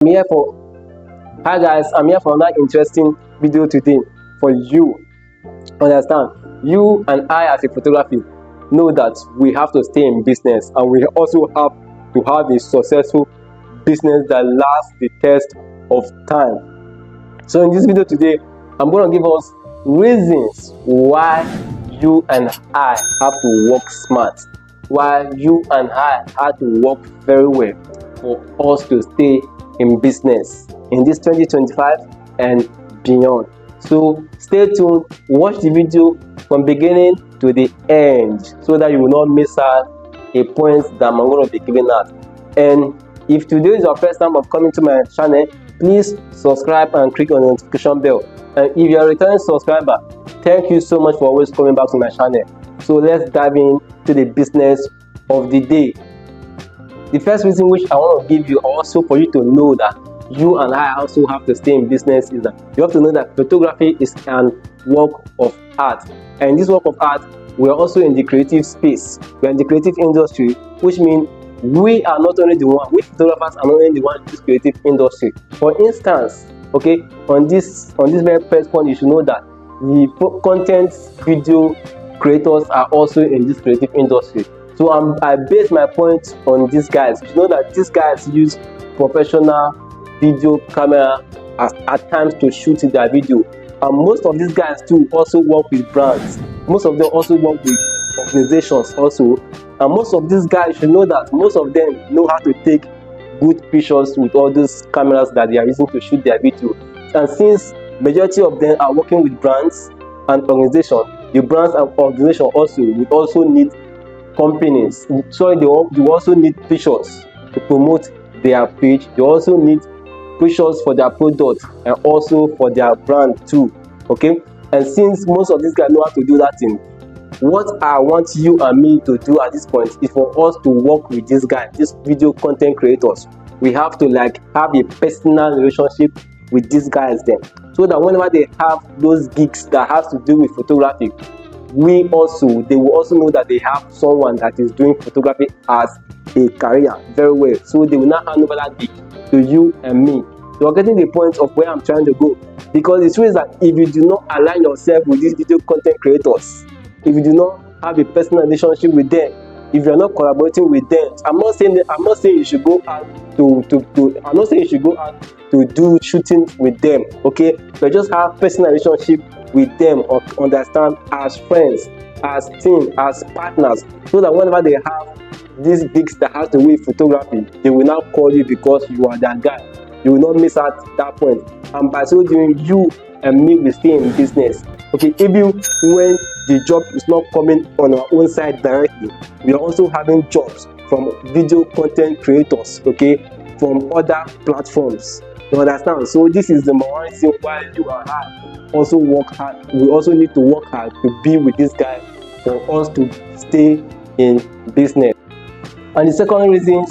I'm here for Hi guys, I'm here for another interesting video today for you. Understand, you and I as a photography know that we have to stay in business, and we also have to have a successful business that lasts the test of time. So in this video today, I'm going to give us reasons why you and I have to work smart, why you and I have to work very well for us to stay in business in this 2025 and beyond. So stay tuned, watch the video from beginning to the end so that you will not miss out a point that I'm going to be giving out. And if today is your first time of coming to my channel, please subscribe and click on the notification bell. And if you're a returning subscriber, thank you so much for always coming back to my channel. So let's dive into the business of the day. The first reason which I want to give you, also for you to know that you and I also have to stay in business, is that you have to know that photography is an work of art. And this work of art, we are also in the creative space. We are in the creative industry, which means we are not only the one, we photographers are not only the one in this creative industry. For instance, okay, on this very first point, you should know that the content video creators are also in this creative industry. So I base my point on these guys. You know that these guys use professional video camera at times to shoot their video, and most of these guys too also work with brands. Most of them also work with organizations also, and most of these guys should know that most of them know how to take good pictures with all those cameras that they are using to shoot their video. And since majority of them are working with brands and organizations, the brands and organizations also will also need companies, so they also need pictures to promote their page. They also need pictures for their product and also for their brand too. Okay, and since most of these guys know how to do that thing, what I want you and me to do at this point is for us to work with these guys, these video content creators. We have to have a personal relationship with these guys then, so that whenever they have those gigs that has to do with photography, they will also know that they have someone that is doing photography as a career very well. So they will not hand over that gig to you and me. You are getting the point of where I'm trying to go, because the truth is that if you do not align yourself with these video content creators, if you do not have a personal relationship with them, if you are not collaborating with them, I'm not saying you should go out to do shooting with them, okay, but just have personal relationship with them, or understand, as friends, as team, as partners, so that whenever they have these gigs that has to do with photography, they will not call you because you are that guy. You will not miss out that point, and by so doing, you and me will stay in business. Okay, even when the job is not coming on our own side directly, we are also having jobs from video content creators, okay, from other platforms. You understand? So this is the more reason why you and I also work hard. We also need to work hard to be with this guy for us to stay in business. And the second reason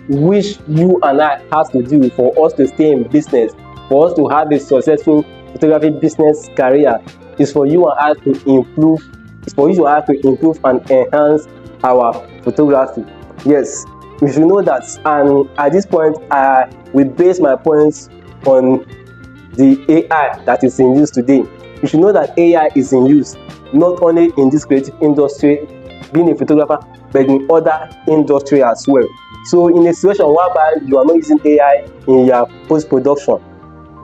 which you and I have to do for us to stay in business, for us to have a successful photography business career, is for you and I to improve. It's for you to have to improve and enhance our photography. Yes, you should know that. And at this point, I will base my points on the AI that is in use today. You should know that AI is in use not only in this creative industry, being a photographer, but in other industry as well. So in a situation whereby you are not using AI in your post-production,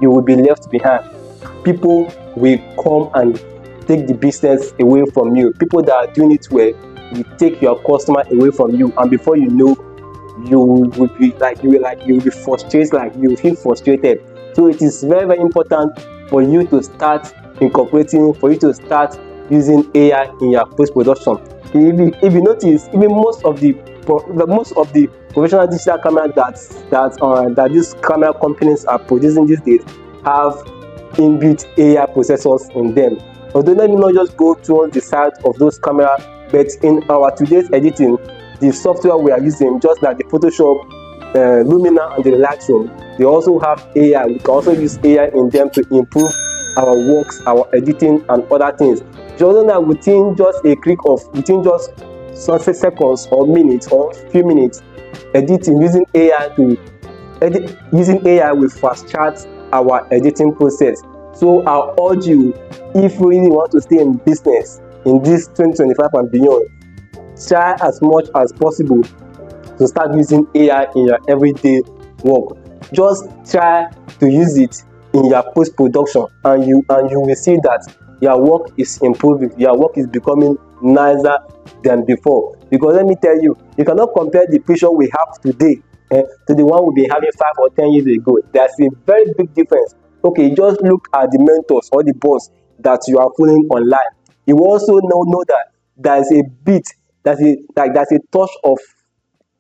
you will be left behind. People will come and take the business away from you. People that are doing it well will take your customer away from you, and before you know, you will be frustrated, you will feel frustrated. So it is very, very important for you to start incorporating, for you to start using AI in your post-production. If you notice, even most of the professional digital cameras that these camera companies are producing these days have inbuilt AI processors in them. Although let me not just go towards the side of those cameras, but in our today's editing, the software we are using, just like the Photoshop, Lumina, and the Lightroom, they also have AI. We can also use AI in them to improve our works, our editing, and other things. Just that within just some seconds or minutes or few minutes, editing using AI to using AI will fast track our editing process. So I urge you, if you really want to stay in business in this 2025 and beyond, try as much as possible to start using AI in your everyday work. Just try to use it in your post-production, and you will see that your work is improving, your work is becoming nicer than before. Because let me tell you, you cannot compare the picture we have today to the one we've been having 5 or 10 years ago. There's a very big difference. Okay, just look at the mentors or the boss that you are following online. You also know that there's a bit, there's a touch of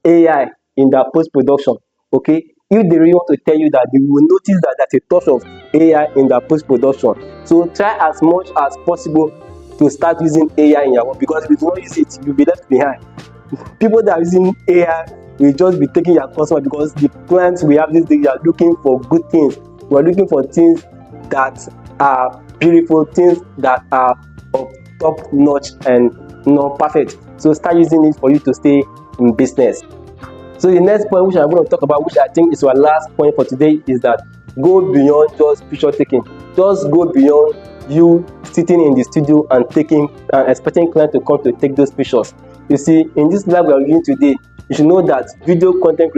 AI in their post-production. Okay, if they really want to tell you that, they will notice that there's a touch of AI in their post-production. So try as much as possible to start using AI in your work, because if you don't use it, you'll be left behind. People that are using AI will just be taking your customer, because the clients we have these days are looking for good things. We're looking for things that are beautiful, things that are of top notch and not perfect. So start using it for you to stay in business. So the next point which I'm going to talk about, which I think is our last point for today, is that go beyond just picture taking. Just go beyond you sitting in the studio and expecting clients to come to take those pictures. You see, in this life we are using today, you should know that video content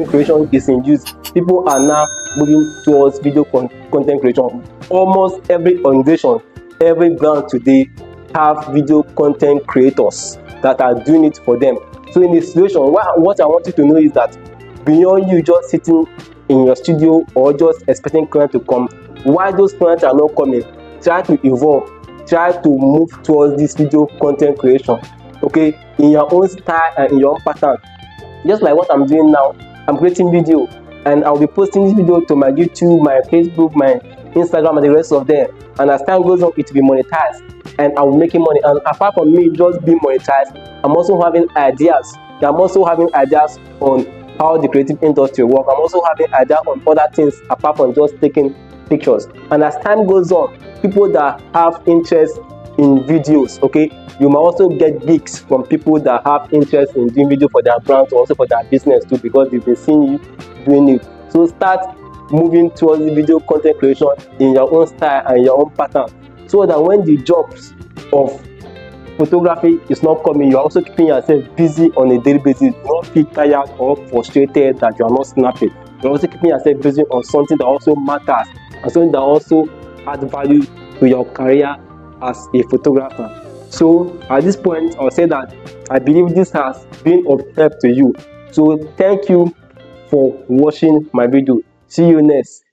creation is in use. People are now moving towards video content creation. Almost every organization, every brand today have video content creators that are doing it for them. So in this situation, what I want you to know is that beyond you just sitting in your studio or just expecting clients to come, while those clients are not coming, try to evolve, try to move towards this video content creation, okay, in your own style and in your own pattern. Just like what I'm doing now, I'm creating video and I'll be posting this video to my YouTube, my Facebook, my Instagram, and the rest of them. And as time goes on, it will be monetized and I'll be making money. And apart from me just being monetized, I'm also having ideas. I'm also having ideas on how the creative industry works. I'm also having ideas on other things apart from just taking pictures. And as time goes on, people that have interest in videos, okay, you might also get gigs from people that have interest in doing video for their brand or also for their business too, because they've been seeing you doing it. So start moving towards the video content creation in your own style and your own pattern, so that when the jobs of photography is not coming, you're also keeping yourself busy on a daily basis. You don't feel tired or frustrated that you are not snapping. You're also keeping yourself busy on something that also matters and something that also adds value to your career as a photographer. So at this point, I'll say that I believe this has been of help to you. So thank you for watching my video. See you next.